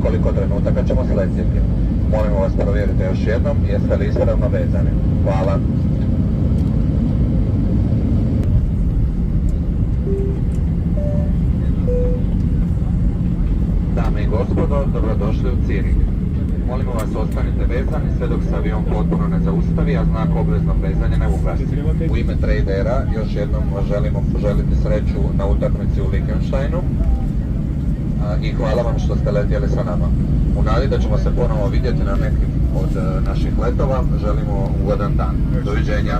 nekoliko trenutaka ćemo sletjeti. Molimo vas provjerite još jednom, jeste li ispravno vezani. Hvala. Dame i gospodo, dobrodošli u Zürich. Molimo vas ostanite vezani sve dok se avion potpuno ne zaustavi, a znak obveznog vezanja ne ugasi. U ime tradera još jednom želimo poželiti sreću na utakmici u Liechtensteinu i hvala vam što ste letjeli sa nama. U nadi da ćemo se ponovo vidjeti na nekim od naših letova, želimo ugodan dan. Doviđenja.